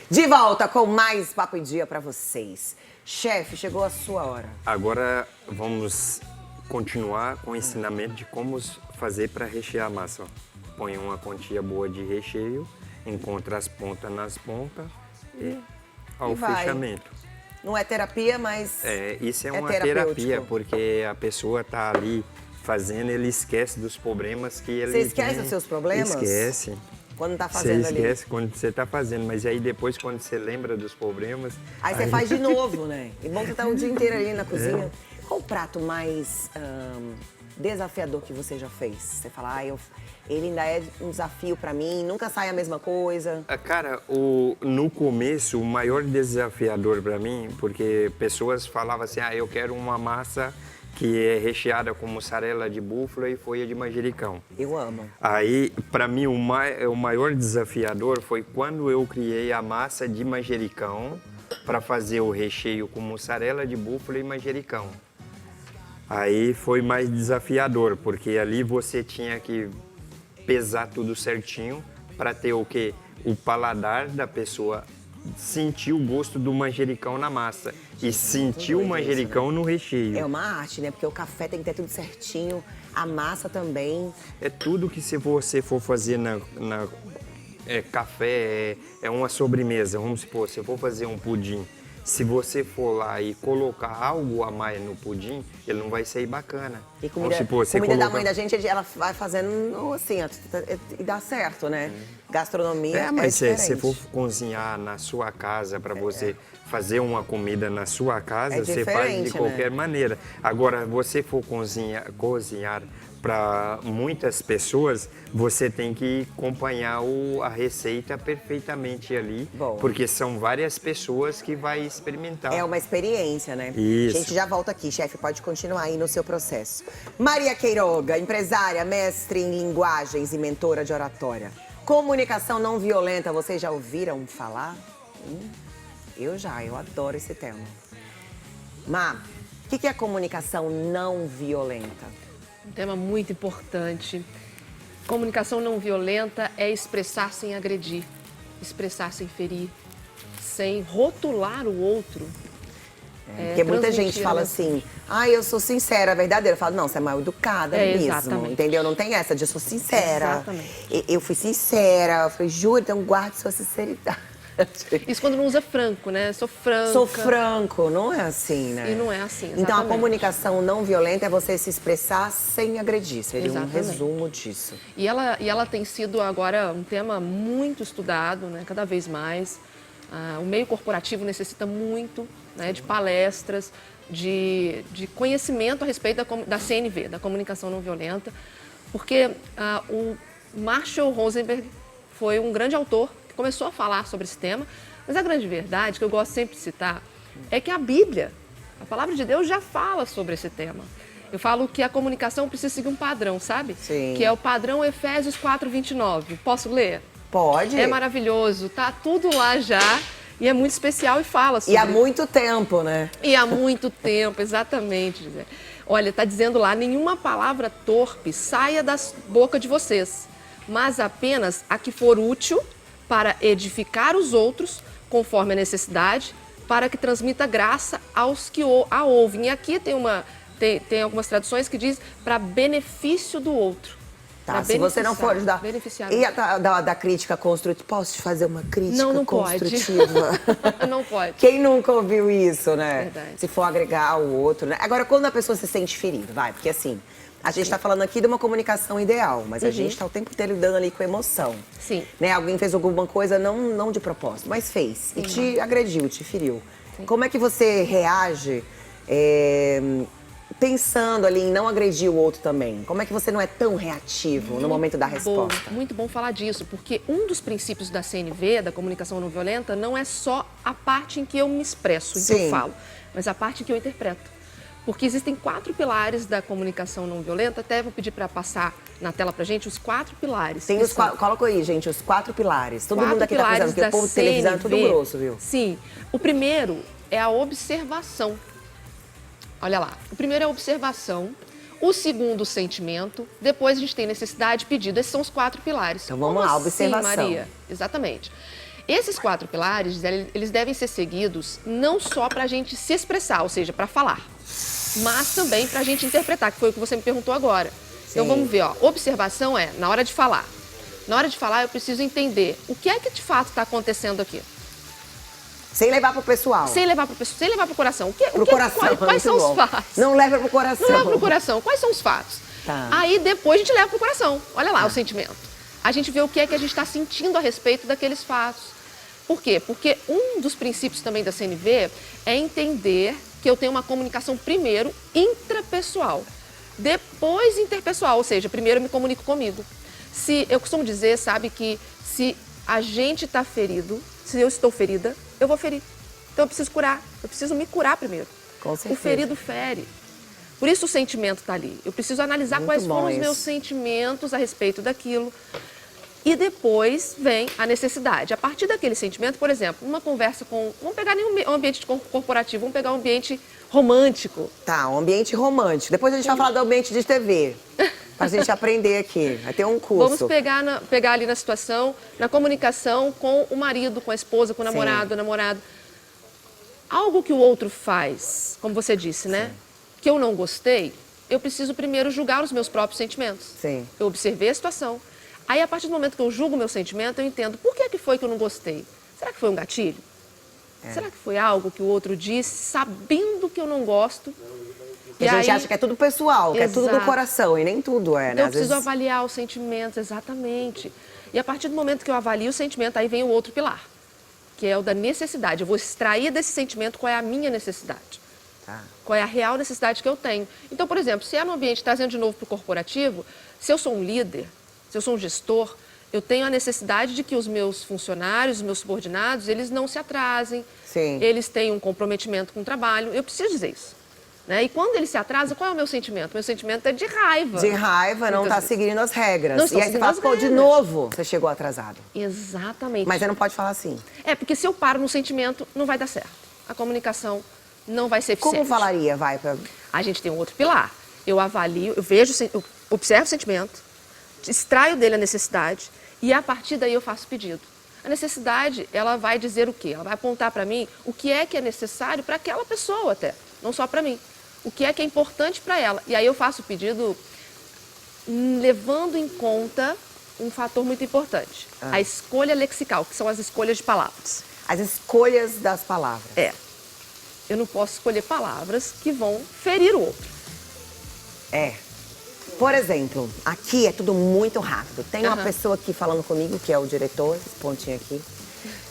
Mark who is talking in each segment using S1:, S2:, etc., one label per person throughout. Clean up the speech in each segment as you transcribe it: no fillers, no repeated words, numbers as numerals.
S1: De volta com mais Papo em Dia pra vocês. Chefe, chegou a sua hora.
S2: Agora vamos continuar com o ensinamento de como fazer para rechear a massa. Põe uma quantia boa de recheio, encontra as pontas nas pontas e ao fechamento.
S1: Não é terapia, mas
S2: isso é uma terapia, porque a pessoa tá ali fazendo, ele esquece dos problemas que ele
S1: Você esquece dos seus problemas?
S2: Esquece.
S1: Quando tá fazendo ali.
S2: Você esquece quando você tá fazendo, mas aí depois quando você lembra dos problemas...
S1: Aí você faz de novo, né? E bom que você tá o dia inteiro ali na cozinha. Qual o prato mais desafiador que você já fez? Você fala, ele ainda é um desafio pra mim, nunca sai a mesma coisa.
S2: Cara, no começo, o maior desafiador pra mim, porque pessoas falavam assim, eu quero uma massa que é recheada com mussarela de búfala e folha de manjericão.
S1: Eu amo.
S2: Aí, para mim, o maior desafiador foi quando eu criei a massa de manjericão para fazer o recheio com mussarela de búfala e manjericão. Aí foi mais desafiador, porque ali você tinha que pesar tudo certinho para ter o quê? O paladar da pessoa sentir o gosto do manjericão na massa e sentir o manjericão no recheio.
S1: É uma arte, né? Porque o café tem que ter tudo certinho, a massa também.
S2: É tudo que se você for fazer café, é uma sobremesa. Vamos supor, se eu for fazer um pudim, se você for lá e colocar algo a mais no pudim, ele não vai sair bacana.
S1: E comida da mãe da gente, ela vai fazendo assim, e dá certo, né? Gastronomia
S2: mas
S1: diferente.
S2: se for cozinhar na sua casa, para você fazer uma comida na sua casa, você faz de qualquer maneira. Agora, você for cozinhar para muitas pessoas, você tem que acompanhar a receita perfeitamente ali, porque são várias pessoas que vai experimentar.
S1: É uma experiência, né?
S2: Isso.
S1: A gente já volta aqui, chefe, pode continuar aí no seu processo. Maria Queiroga, empresária, mestre em linguagens e mentora de oratória. Comunicação não violenta, vocês já ouviram falar? Eu adoro esse tema. Má, o que é comunicação não violenta?
S3: Um tema muito importante. Comunicação não violenta é expressar sem agredir, expressar sem ferir, sem rotular o outro.
S1: Porque muita gente fala assim, eu sou sincera, verdadeira. Eu falo, não, você é mal educada mesmo,
S3: exatamente.
S1: Entendeu? Não tem essa de eu sou sincera.
S3: Exatamente.
S1: Eu fui sincera, eu falei, juro, então guarde sua sinceridade.
S3: Isso quando não usa franco, né? Sou franca.
S1: Sou franco, não é assim, né?
S3: E não é assim, exatamente.
S1: Então a comunicação não violenta é você se expressar sem agredir, seria um resumo disso.
S3: E ela tem sido agora um tema muito estudado, né? Cada vez mais. O meio corporativo necessita muito, né, de palestras, de conhecimento a respeito da CNV, da comunicação não violenta, porque o Marshall Rosenberg foi um grande autor que começou a falar sobre esse tema, mas a grande verdade, que eu gosto sempre de citar, é que a Bíblia, a palavra de Deus já fala sobre esse tema. Eu falo que a comunicação precisa seguir um padrão, sabe?
S1: Sim.
S3: Que é o padrão Efésios 4:29. Posso ler?
S1: Pode.
S3: É maravilhoso, tá tudo lá já e é muito especial e fala sobre...
S1: E há muito tempo, né?
S3: E há muito tempo, exatamente, Gisele. Olha, tá dizendo lá, nenhuma palavra torpe saia da boca de vocês, mas apenas a que for útil para edificar os outros, conforme a necessidade, para que transmita graça aos que a ouvem. E aqui tem algumas traduções que diz para benefício do outro.
S1: Tá, se você não for ajudar. E da crítica construtiva, posso te fazer uma crítica construtiva?
S3: Pode. Não pode.
S1: Quem nunca ouviu isso, né?
S3: Verdade.
S1: Se for agregar ao outro, né? Agora, quando a pessoa se sente ferida, porque assim, a gente está falando aqui de uma comunicação ideal, mas a gente está o tempo inteiro lidando ali com emoção.
S3: Sim.
S1: Né? Alguém fez alguma coisa, não de propósito, mas fez. E te agrediu, te feriu. Sim. Como é que você reage pensando ali em não agredir o outro também? Como é que você não é tão reativo no momento da resposta?
S3: Muito bom falar disso, porque um dos princípios da CNV, da comunicação não violenta, não é só a parte em que eu me expresso, em que eu falo, mas a parte em que eu interpreto. Porque existem 4 pilares da comunicação não violenta, até vou pedir para passar na tela pra gente os 4 pilares.
S1: Tem coloca aí, gente, os 4 pilares. Todo mundo aqui tá pensando, porque o povo de televisão é tudo grosso, viu?
S3: Sim. O primeiro é a observação. Olha lá, o primeiro é a observação, o segundo o sentimento, depois a gente tem necessidade e pedido. Esses são os 4 pilares.
S1: Então vamos lá, observação.
S3: Maria? Exatamente. Esses 4 pilares, eles devem ser seguidos não só para a gente se expressar, ou seja, para falar, mas também para a gente interpretar, que foi o que você me perguntou agora.
S1: Sim.
S3: Então vamos ver, ó, observação é na hora de falar. Na hora de falar, eu preciso entender o que é que de fato está acontecendo aqui.
S1: Sem levar pro pessoal.
S3: Sem levar pro coração. Quais são
S1: bom.
S3: os fatos?
S1: Não leva pro coração.
S3: Não leva pro coração. Quais são os fatos?
S1: Tá.
S3: Aí depois a gente leva pro coração. Olha lá o sentimento. A gente vê o que é que a gente está sentindo a respeito daqueles fatos. Por quê? Porque um dos princípios também da CNV é entender que eu tenho uma comunicação primeiro intrapessoal, depois interpessoal, ou seja, primeiro eu me comunico comigo. Eu costumo dizer, sabe, que se a gente está ferido, se eu estou ferida, eu vou ferir. Então eu preciso curar, eu preciso me curar primeiro.
S1: Com certeza.
S3: O ferido fere. Por isso o sentimento está ali. Eu preciso analisar
S1: Muito
S3: quais
S1: bom
S3: foram os
S1: isso.
S3: meus sentimentos a respeito daquilo. E depois vem a necessidade. A partir daquele sentimento, por exemplo, uma conversa com... Vamos pegar um ambiente corporativo, vamos pegar um ambiente romântico.
S1: Tá, um ambiente romântico. Depois a gente vai falar do ambiente de TV. Pra gente aprender aqui. Vai ter um curso.
S3: Vamos pegar ali na situação, na comunicação com o marido, com a esposa, com o namorado, a namorada. Algo que o outro faz, como você disse, né? Que eu não gostei, eu preciso primeiro julgar os meus próprios sentimentos.
S1: Sim.
S3: Eu observei a situação. Aí, a partir do momento que eu julgo o meu sentimento, eu entendo por que foi que eu não gostei. Será que foi um gatilho? Será que foi algo que o outro disse, sabendo que eu não gosto?
S1: E a gente acha que é tudo pessoal, que é tudo do coração, e nem tudo é, né?
S3: Então, eu
S1: Às
S3: preciso
S1: vezes...
S3: avaliar os sentimentos, exatamente. E a partir do momento que eu avalio o sentimento, aí vem o outro pilar, que é o da necessidade. Eu vou extrair desse sentimento qual é a minha necessidade.
S1: Tá.
S3: Qual é a real necessidade que eu tenho. Então, por exemplo, se é no ambiente, trazendo de novo para o corporativo, se eu sou um líder, se eu sou um gestor, eu tenho a necessidade de que os meus funcionários, os meus subordinados, eles não se atrasem,
S1: Sim.
S3: eles têm um comprometimento com o trabalho. Eu preciso dizer isso. Né? E quando ele se atrasa, qual é o meu sentimento? Meu sentimento é de raiva.
S1: De raiva, não
S3: Muitas
S1: tá seguindo as regras.
S3: Não
S1: e
S3: estou
S1: aí você
S3: seguindo
S1: fala,
S3: as
S1: pô, de
S3: regras.
S1: novo você chegou atrasado.
S3: Exatamente.
S1: Mas você não pode falar assim.
S3: É, porque se eu paro no sentimento, não vai dar certo. A comunicação não vai ser eficiente.
S1: Como falaria, vai, pra...
S3: A gente tem um outro pilar. Eu avalio, eu observo o sentimento, extraio dele a necessidade e a partir daí eu faço o pedido. A necessidade, ela vai dizer o quê? Ela vai apontar para mim o que é necessário para aquela pessoa até, não só para mim. O que é importante para ela. E aí eu faço o pedido levando em conta um fator muito importante. A escolha lexical, que são as escolhas de palavras.
S1: As escolhas das palavras.
S3: É. Eu não posso escolher palavras que vão ferir o outro.
S1: É. Por exemplo, aqui é tudo muito rápido. Tem uma pessoa aqui falando comigo, que é o diretor, esse pontinho aqui.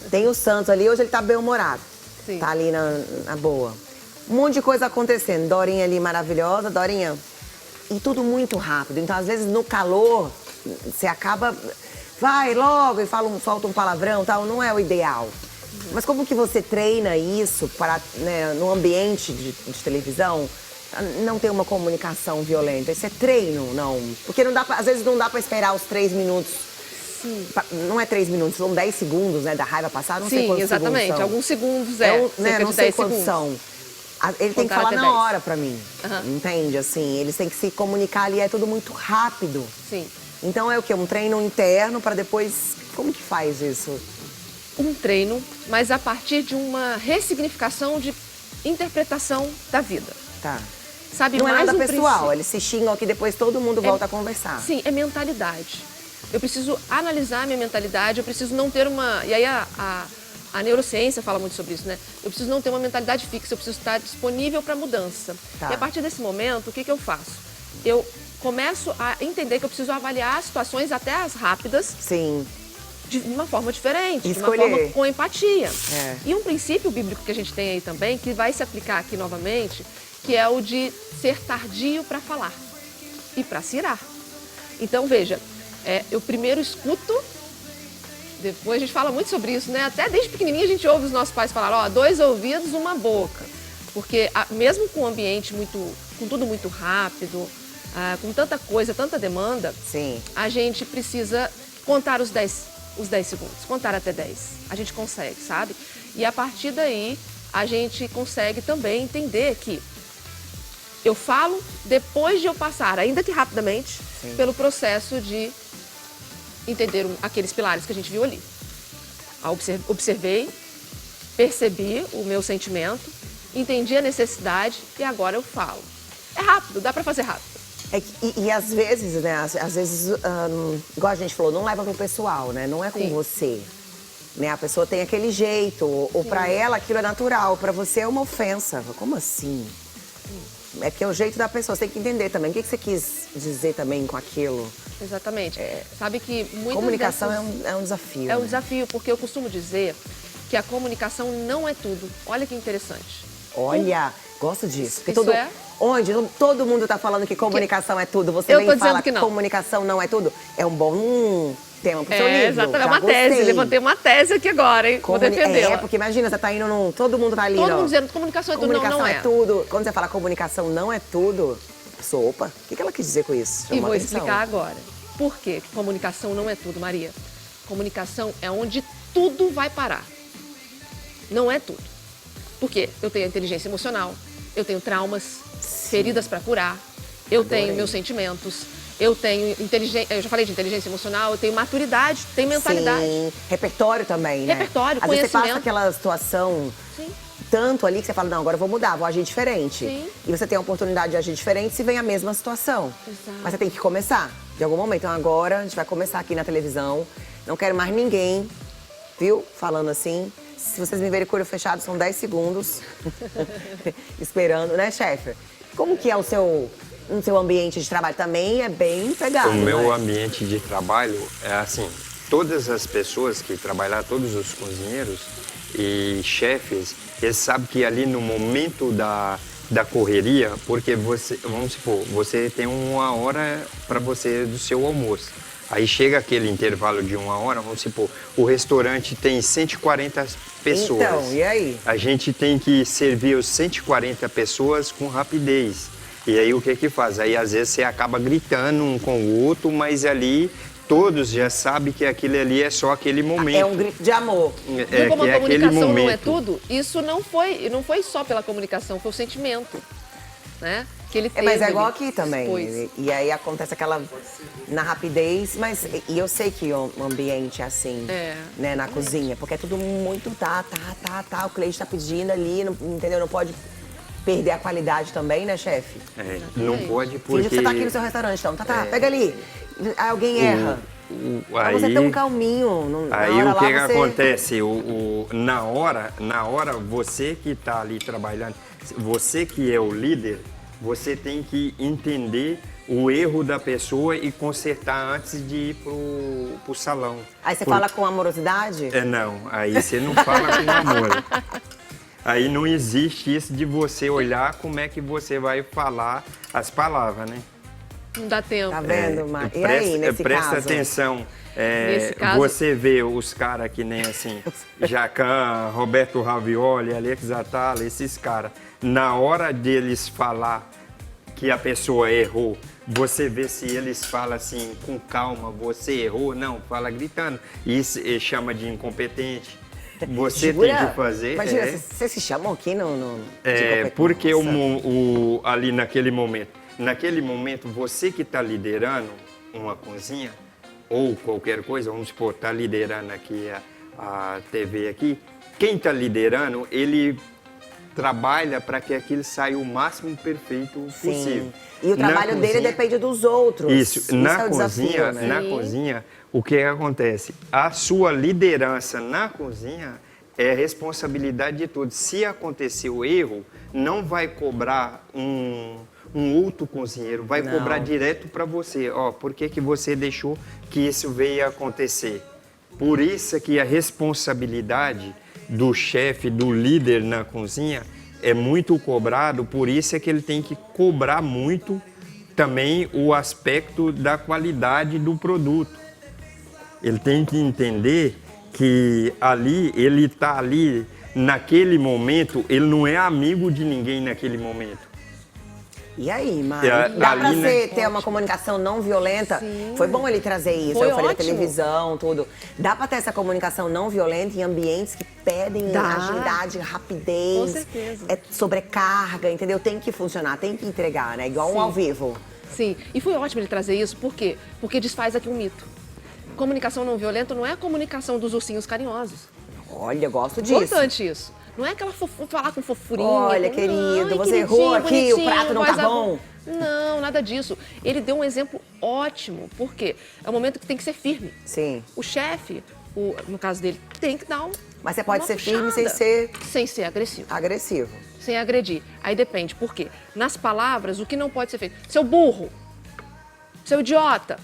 S1: Tem o Santos ali, hoje ele tá bem-humorado.
S3: Sim.
S1: Tá ali na boa. Um monte de coisa acontecendo. Dorinha ali maravilhosa, Dorinha. E tudo muito rápido. Então, às vezes, no calor, você acaba... Vai logo e solta um palavrão e tal. Não é o ideal. Mas como que você treina isso para, né, no ambiente de televisão, não ter uma comunicação violenta? Isso é treino, não? Porque não dá às vezes não dá para esperar os 3 minutos. Sim. Não é 3 minutos, são 10 segundos, né, da raiva passar, não sei quantos
S3: exatamente.
S1: segundos são.
S3: Alguns segundos,
S1: né, não sei quantos são. Ele tem que falar na hora pra mim, entende? Assim, eles têm que se comunicar ali, é tudo muito rápido.
S3: Sim.
S1: Então é o quê? Um treino interno para depois... Como que faz isso?
S3: Um treino, mas a partir de uma ressignificação de interpretação da vida.
S1: Tá.
S3: Sabe,
S1: Não é
S3: mais
S1: nada
S3: um
S1: pessoal,
S3: princípio.
S1: eles se xingam aqui, depois todo mundo volta a conversar.
S3: Sim, é mentalidade. Eu preciso analisar a minha mentalidade, eu preciso não ter uma... E aí a neurociência fala muito sobre isso, né? Eu preciso não ter uma mentalidade fixa, eu preciso estar disponível para mudança.
S1: Tá.
S3: E a partir desse momento, o que eu faço? Eu começo a entender que eu preciso avaliar as situações, até as rápidas,
S1: Sim.
S3: de uma forma diferente, de uma
S1: Escolher.
S3: forma com empatia.
S1: É.
S3: E um princípio bíblico que a gente tem aí também, que vai se aplicar aqui novamente, que é o de ser tardio para falar e para se irar. Então, veja, eu primeiro escuto, depois a gente fala muito sobre isso, né? Até desde pequenininho a gente ouve os nossos pais falar, 2 ouvidos, 1 boca. Porque mesmo com o ambiente com tudo muito rápido, com tanta coisa, tanta demanda,
S1: Sim.
S3: a gente precisa contar os 10 segundos, contar até 10. A gente consegue, sabe? E a partir daí, a gente consegue também entender que eu falo depois de eu passar, ainda que rapidamente, pelo processo de entender aqueles pilares que a gente viu ali. Observei, percebi o meu sentimento, entendi a necessidade e agora eu falo. É rápido, dá pra fazer rápido.
S1: E às vezes, né, às vezes, igual a gente falou, não leva pro pessoal, né? Não é com
S3: Sim.
S1: você. Né? A pessoa tem aquele jeito, ou pra ela aquilo é natural, pra você é uma ofensa. Como assim? É que é o jeito da pessoa, você tem que entender também. O que você quis dizer também com aquilo?
S3: Exatamente. Sabe que muitas
S1: Comunicação
S3: dessas...
S1: é um desafio.
S3: É um
S1: né?
S3: desafio, porque eu costumo dizer que a comunicação não é tudo. Olha que interessante.
S1: Olha, gosto disso. Porque
S3: Isso é?
S1: Onde todo mundo tá falando que comunicação é tudo. Você
S3: Eu
S1: vem
S3: tô
S1: e fala
S3: dizendo que não.
S1: comunicação não é tudo. É um bom tema pro seu livro.
S3: Exatamente. É
S1: Já
S3: uma tese.
S1: gostei.
S3: Levantei uma tese aqui agora, hein? Vou defendê-la.
S1: Porque imagina, você tá indo num... Todo mundo tá ali,
S3: Todo
S1: ó.
S3: mundo dizendo que comunicação é tudo.
S1: Comunicação
S3: Não
S1: é
S3: é.
S1: tudo. Quando você fala comunicação não é tudo, opa, o que ela quis dizer com isso?
S3: E
S1: Chamou
S3: vou
S1: atenção.
S3: explicar agora. Por que comunicação não é tudo, Maria? Comunicação é onde tudo vai parar. Não é tudo. Por quê? Eu tenho inteligência emocional, eu tenho traumas, feridas para curar, eu tenho meus sentimentos, eu tenho inteligência, eu já falei de inteligência emocional, eu tenho maturidade, tenho mentalidade.
S1: Sim, repertório também, né?
S3: Repertório,
S1: Às vezes você passa
S3: conhecimento.
S1: aquela situação
S3: Sim.
S1: tanto ali que você fala, não, agora eu vou mudar, vou agir diferente.
S3: Sim.
S1: E você tem a oportunidade de agir diferente se vem a mesma situação.
S3: Exato.
S1: Mas você tem que começar, de algum momento. Então agora a gente vai começar aqui na televisão. Não quero mais ninguém, viu, falando assim. Se vocês me verem com o olho fechado, são 10 segundos esperando, né, chefe? Como que é o seu ambiente de trabalho? Também é bem pegado,
S2: O meu
S1: né?
S2: ambiente de trabalho é assim, todas as pessoas que trabalham, todos os cozinheiros e chefes, eles sabem que ali no momento da correria, porque você, vamos supor, você tem 1 hora para você do seu almoço. Aí chega aquele intervalo de 1 hora, vamos supor, o restaurante tem 140 pessoas.
S1: Então, e aí?
S2: A gente tem que servir os 140 pessoas com rapidez. E aí o que que faz? Aí às vezes você acaba gritando um com o outro, mas ali todos já sabem que aquilo ali é só aquele momento.
S1: É um grito de amor.
S3: Viu como
S2: que
S3: a
S2: é aquele
S3: comunicação não é
S2: momento.
S3: tudo? Isso não foi só pela comunicação, foi o sentimento, né? Que ele teve.
S1: Mas é igual
S3: ali,
S1: aqui também.
S3: expôs.
S1: E aí acontece aquela na rapidez, mas e eu sei que o ambiente é assim, né, na cozinha, porque é tudo muito tá, o cliente tá pedindo ali, não, entendeu? Não pode perder a qualidade também, né, chefe?
S2: Não pode
S1: Finge
S2: porque...
S1: que você tá aqui no seu restaurante, então, pega ali. Aí alguém erra. Mas você é
S2: Aí,
S1: tão calminho. Na
S2: aí
S1: hora
S2: o que,
S1: lá
S2: que
S1: você...
S2: acontece? Na hora, você que está ali trabalhando, você que é o líder, você tem que entender o erro da pessoa e consertar antes de ir pro salão.
S1: Aí você fala com amorosidade?
S2: Não, aí você não fala com amor. Aí não existe isso de você olhar como é que você vai falar as palavras, né?
S3: Não dá tempo.
S1: Tá vendo, Mar? E aí, nesse
S2: presta
S1: caso?
S2: atenção.
S3: Nesse caso-
S2: Você vê os caras que nem assim, Jacan, Roberto Ravioli, Alex Atala, esses caras. Na hora deles falar que a pessoa errou, você vê se eles falam assim, com calma, você errou, não, fala gritando. Isso chama de incompetente. Você
S1: Jura?
S2: tem que fazer.
S1: Imagina, vocês se chamam aqui no de competência?
S2: Porque ali naquele momento, você que está liderando uma cozinha ou qualquer coisa, vamos supor, está liderando aqui a TV aqui, quem está liderando, ele trabalha para que aquilo saia o máximo perfeito possível.
S1: E o trabalho dele depende dos outros.
S2: Isso, na
S1: é o
S2: cozinha,
S1: desafio, né?
S2: na cozinha, o que acontece? A sua liderança na cozinha é responsabilidade de todos. Se acontecer o erro, não vai cobrar um outro cozinheiro, vai
S1: Não.
S2: cobrar direto para você. Ó, por que que você deixou que isso veio acontecer? Por isso que a responsabilidade do chefe, do líder na cozinha é muito cobrado, por isso é que ele tem que cobrar muito também o aspecto da qualidade do produto. Ele tem que entender que ali, ele está ali, naquele momento, ele não é amigo de ninguém naquele momento.
S1: E aí, Mari?
S2: É,
S1: Dá pra
S2: ali, né?
S1: ter uma comunicação não violenta?
S3: Sim.
S1: Foi bom ele trazer isso.
S3: Foi
S1: Eu falei da
S3: ótimo.
S1: televisão, tudo. Dá pra ter essa comunicação não violenta em ambientes que pedem
S3: Dá.
S1: agilidade, rapidez.
S3: Com certeza.
S1: É sobrecarga, entendeu? Tem que funcionar, tem que entregar, né? Igual um
S3: Sim.
S1: ao vivo.
S3: Sim, e foi ótimo ele trazer isso, por quê? Porque desfaz aqui um mito. Comunicação não violenta não é a comunicação dos ursinhos carinhosos.
S1: Olha, gosto disso.
S3: Importante isso. Não é aquela falar com fofurinha.
S1: Olha,
S3: com,
S1: querido,
S3: "Ai,
S1: você errou aqui,
S3: bonitinho,
S1: o prato não tá
S3: voz
S1: bom."
S3: Não, nada disso. Ele deu um exemplo ótimo. Por quê? É um momento que tem que ser firme.
S1: Sim.
S3: O chefe, no caso dele, tem que dar
S1: Mas você pode
S3: uma
S1: ser firme sem
S3: puxada.
S1: ser
S3: Sem ser agressivo.
S1: agressivo.
S3: Sem agredir. Aí depende. Por quê? Nas palavras, o que não pode ser feito? Seu burro. Seu idiota.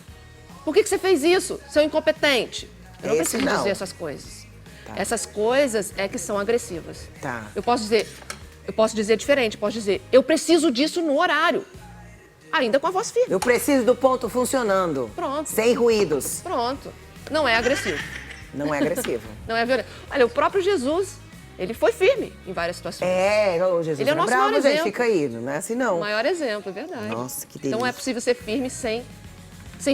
S3: Por que você fez isso? Seu incompetente. Eu não
S1: Esse
S3: preciso
S1: não.
S3: dizer essas coisas.
S1: Tá.
S3: Essas coisas é que são agressivas.
S1: Tá.
S3: Eu posso dizer diferente. Posso dizer, eu preciso disso no horário. Ainda com a voz firme.
S1: Eu preciso do ponto funcionando.
S3: Pronto.
S1: Sem ruídos.
S3: Pronto. Não é agressivo.
S1: Não é agressivo.
S3: Não é violento. Olha, o próprio Jesus, ele foi firme em várias situações.
S1: Ô, Jesus,
S3: Ele é o
S1: não
S3: nosso
S1: bravo,
S3: maior
S1: gente,
S3: exemplo.
S1: fica aí, não é assim não.
S3: O maior exemplo, é verdade.
S1: Nossa, que
S3: Então é
S1: delícia.
S3: possível ser firme sem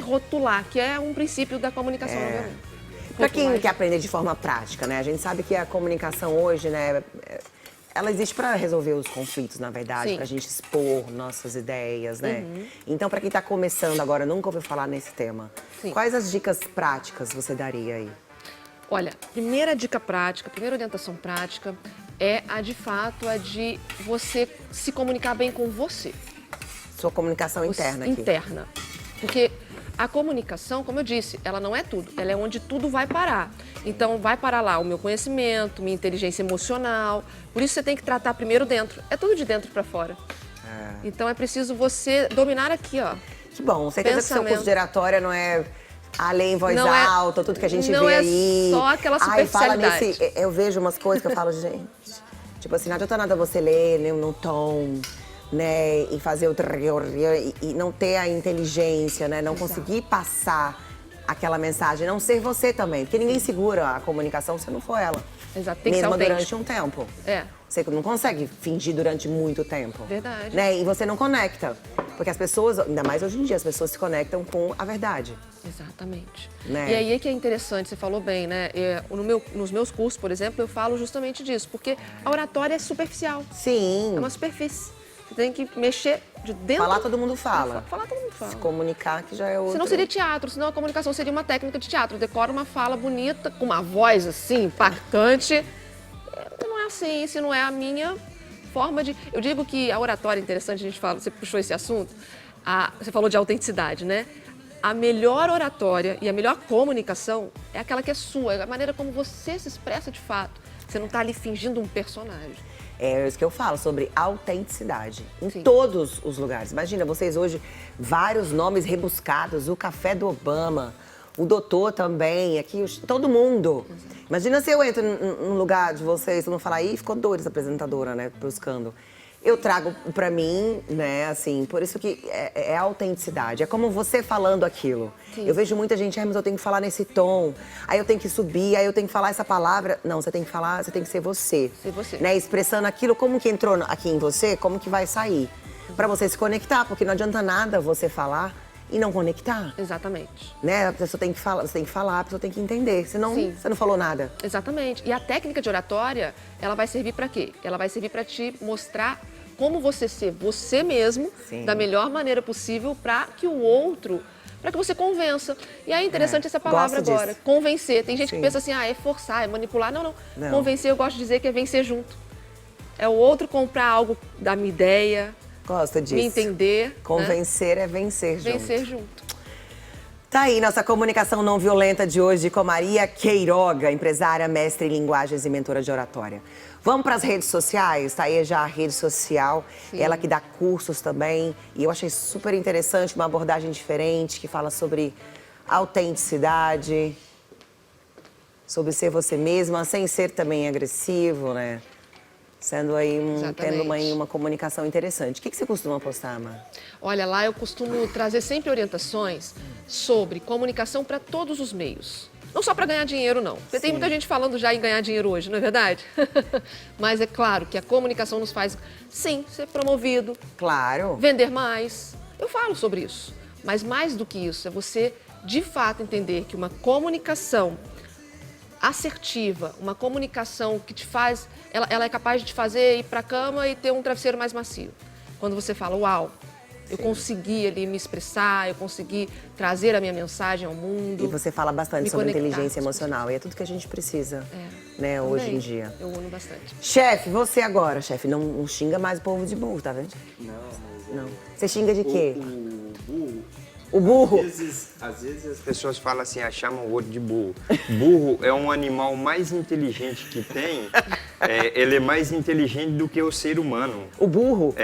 S3: rotular, que é um princípio da comunicação não violenta.
S1: Pra quem
S3: Rotular.
S1: quer aprender de forma prática, né? A gente sabe que a comunicação hoje, né? Ela existe para resolver os conflitos, na verdade,
S3: Sim.
S1: pra gente expor nossas ideias, né? Então, pra quem tá começando agora, nunca ouviu falar nesse tema,
S3: Sim.
S1: quais as dicas práticas você daria aí?
S3: Olha, primeira dica prática, primeira orientação prática é a de você se comunicar bem com você.
S1: Sua comunicação interna aqui.
S3: Interna. Porque a comunicação, como eu disse, ela não é tudo. Ela é onde tudo vai parar. Então, vai parar lá o meu conhecimento, minha inteligência emocional. Por isso, você tem que tratar primeiro dentro. É tudo de dentro para fora. Então, é preciso você dominar aqui, ó.
S1: Que bom, certeza que o seu curso de oratória não é a ler em voz
S3: Não é-
S1: alta, tudo que a gente
S3: não
S1: vê
S3: é
S1: aí.
S3: só aquela
S1: Ai, fala
S3: superficialidade.
S1: nesse... Eu vejo umas coisas que eu falo, gente... Tipo assim, não adianta nada você ler num tom, né? E fazer o... E não ter a inteligência, né? Não conseguir passar aquela mensagem. Não ser você também. Porque ninguém segura a comunicação se não for ela.
S3: Exato, tem que ser
S1: Mesmo durante
S3: autêntico.
S1: um tempo.
S3: É.
S1: Você não consegue fingir durante muito tempo.
S3: Verdade.
S1: Né? E você não conecta. Porque as pessoas, ainda mais hoje em dia, as pessoas se conectam com a verdade.
S3: Exatamente.
S1: Né?
S3: E aí é que é interessante, você falou bem, né? Nos meus cursos, por exemplo, eu falo justamente disso, porque a oratória é superficial,
S1: Sim.
S3: é uma superfície. Você tem que mexer de dentro...
S1: Falar todo mundo fala.
S3: Falar todo mundo fala.
S1: Se comunicar que já é outro.
S3: Senão seria teatro, senão a comunicação seria uma técnica de teatro. Decora uma fala bonita, com uma voz assim, impactante. Não é assim, se não é a minha forma de... Eu digo que a oratória, interessante, a gente fala, você puxou esse assunto, você falou de autenticidade, né? A melhor oratória e a melhor comunicação é aquela que é sua, é a maneira como você se expressa de fato. Você não está ali fingindo um personagem.
S1: É isso que eu falo, sobre autenticidade. Em
S3: Sim.
S1: todos os lugares. Imagina, vocês hoje, vários nomes rebuscados. O café do Obama, o doutor também, aqui, todo mundo. Imagina se eu entro no lugar de vocês, todo mundo falar, ih, ficou doida essa apresentadora, né, buscando. Eu trago pra mim, né, assim, por isso que é a autenticidade. É como você falando aquilo.
S3: Sim.
S1: Eu vejo muita gente, mas eu tenho que falar nesse tom, aí eu tenho que subir, aí eu tenho que falar essa palavra. Não, você tem que falar, você tem que ser você.
S3: Ser você.
S1: Né, expressando aquilo, como que entrou aqui em você, como que vai sair. Pra você se conectar, porque não adianta nada você falar e não conectar.
S3: Exatamente.
S1: Né? A pessoa tem que falar, você tem que falar, a pessoa tem que entender, senão
S3: Sim.
S1: você não falou nada.
S3: Exatamente. E a técnica de oratória, ela vai servir para quê? Ela vai servir para te mostrar como você ser você mesmo,
S1: Sim.
S3: da melhor maneira possível, para que o outro, para que você convença. E aí é interessante essa palavra
S1: gosto
S3: agora,
S1: disso.
S3: convencer. Tem gente
S1: Sim.
S3: que pensa assim, é forçar, é manipular. Não, não,
S1: Não.
S3: Convencer, eu gosto de dizer que é vencer junto. É o outro comprar algo da minha ideia,
S1: Gosto disso.
S3: me entender, né?
S1: Convencer é vencer junto.
S3: Vencer junto.
S1: Tá aí nossa comunicação não violenta de hoje com Maria Queiroga, empresária, mestre em linguagens e mentora de oratória. Vamos para as redes sociais, tá aí já a rede social,
S3: Sim.
S1: ela que dá cursos também. E eu achei super interessante, uma abordagem diferente, que fala sobre autenticidade, sobre ser você mesma, sem ser também agressivo, né? Sendo aí tendo uma comunicação interessante. O que você costuma postar, Má?
S3: Olha, lá eu costumo trazer sempre orientações sobre comunicação para todos os meios. Não só para ganhar dinheiro, não. Porque tem muita gente falando já em ganhar dinheiro hoje, não é verdade? Mas é claro que a comunicação nos faz, sim, ser promovido,
S1: Claro.
S3: vender mais. Eu falo sobre isso. Mas mais do que isso, é você, de fato, entender que uma comunicação assertiva, uma comunicação que te faz... Ela é capaz de te fazer ir para a cama e ter um travesseiro mais macio. Quando você fala, uau, eu consegui ali me expressar, eu consegui trazer a minha mensagem ao mundo.
S1: E você fala bastante
S3: Me
S1: sobre
S3: conectar
S1: inteligência
S3: com as
S1: emocional. E é tudo que a gente precisa, né, hoje em dia.
S3: Eu uno bastante.
S1: Chefe, você agora, chefe, não xinga mais o povo de burro, tá vendo? Não. Você xinga de quê? O burro?
S2: Às vezes as pessoas falam assim, chamam o outro de burro. Burro é um animal mais inteligente que tem. Ele é mais inteligente do que o ser humano.
S1: O burro?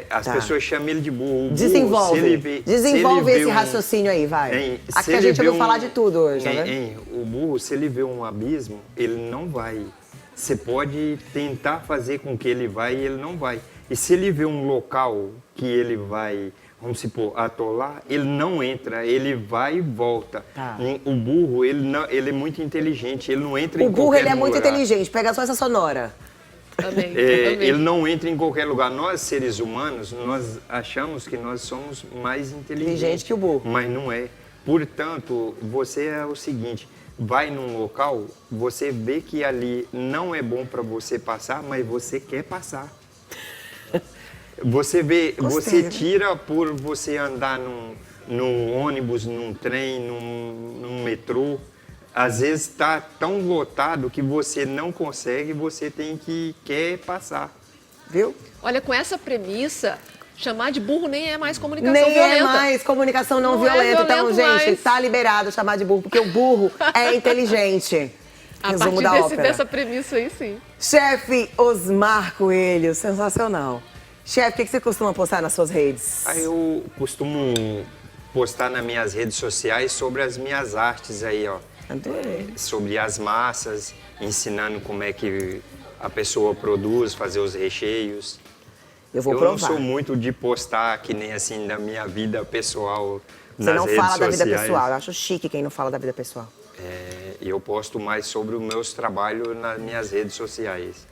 S2: As pessoas chamam ele de burro. O burro,
S1: Desenvolve. Desenvolve esse raciocínio aí, vai. Aqui a gente ouviu falar de tudo hoje, né?
S2: O burro, se ele vê um abismo, ele não vai. Você pode tentar fazer com que ele vai e ele não vai. E se ele vê um local que ele vai, vamos supor, atolar, ele não entra, ele vai e volta.
S1: Tá.
S2: O burro, ele é muito inteligente, ele não entra em qualquer lugar.
S1: O burro, ele é muito inteligente, pega só essa sonora.
S3: Amém.
S2: Ele não entra em qualquer lugar. Nós, seres humanos, nós achamos que nós somos mais inteligentes
S1: que o burro.
S2: Mas não é. Portanto, você é o seguinte, vai num local, você vê que ali não é bom para você passar, mas você quer passar. Você vê, você tira por você andar num ônibus, num trem, num metrô. Às vezes está tão lotado que você não consegue, você quer passar.
S1: Viu?
S3: Olha, com essa premissa, chamar de burro nem é mais comunicação
S1: nem
S3: violenta.
S1: Nem é mais comunicação não violenta. Então, gente, tá liberado chamar de burro, porque o burro é inteligente.
S3: A partir dessa premissa aí, sim.
S1: Chefe Osmar Coelho, sensacional. Chefe, o que você costuma postar nas suas redes?
S2: Eu costumo postar nas minhas redes sociais sobre as minhas artes aí, ó.
S1: Adorei.
S2: Sobre as massas, ensinando como é que a pessoa produz, fazer os recheios.
S1: Eu vou provar.
S2: Eu não sou muito de postar que nem assim da minha vida pessoal nas redes sociais.
S1: Você não fala da vida pessoal. Eu acho chique quem não fala da vida pessoal.
S2: E eu posto mais sobre os meus trabalhos nas minhas redes sociais.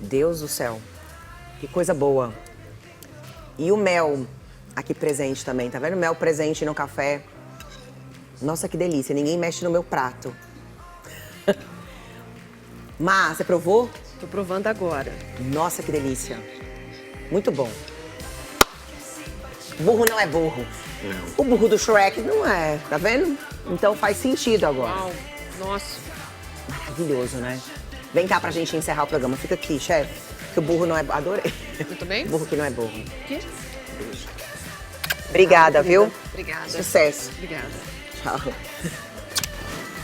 S1: Deus do céu. Que coisa boa. E o mel aqui presente também, tá vendo? Mel presente no café. Nossa, que delícia. Ninguém mexe no meu prato. Má, você provou?
S3: Tô provando agora.
S1: Nossa, que delícia. Muito bom. Burro não é burro.
S2: Não.
S1: O burro do Shrek não é, tá vendo? Então faz sentido agora.
S3: Uau, nossa.
S1: Maravilhoso, né? Vem cá pra gente encerrar o programa. Fica aqui, chefe. Que o burro não é... Adorei.
S3: Muito bem?
S1: Burro que não é burro.
S3: Aqui?
S1: Obrigada, viu?
S3: Obrigada.
S1: Sucesso.
S3: Obrigada.
S1: Tchau.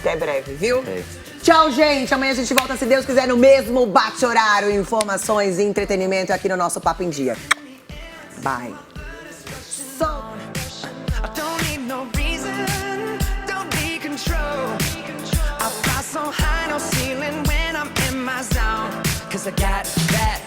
S1: Até breve, viu? Tchau, gente. Amanhã a gente volta, se Deus quiser, no mesmo bate-horário. Informações e entretenimento aqui no nosso Papo em Dia. Bye.
S4: So high, no ceiling when I'm in my zone. 'Cause I got that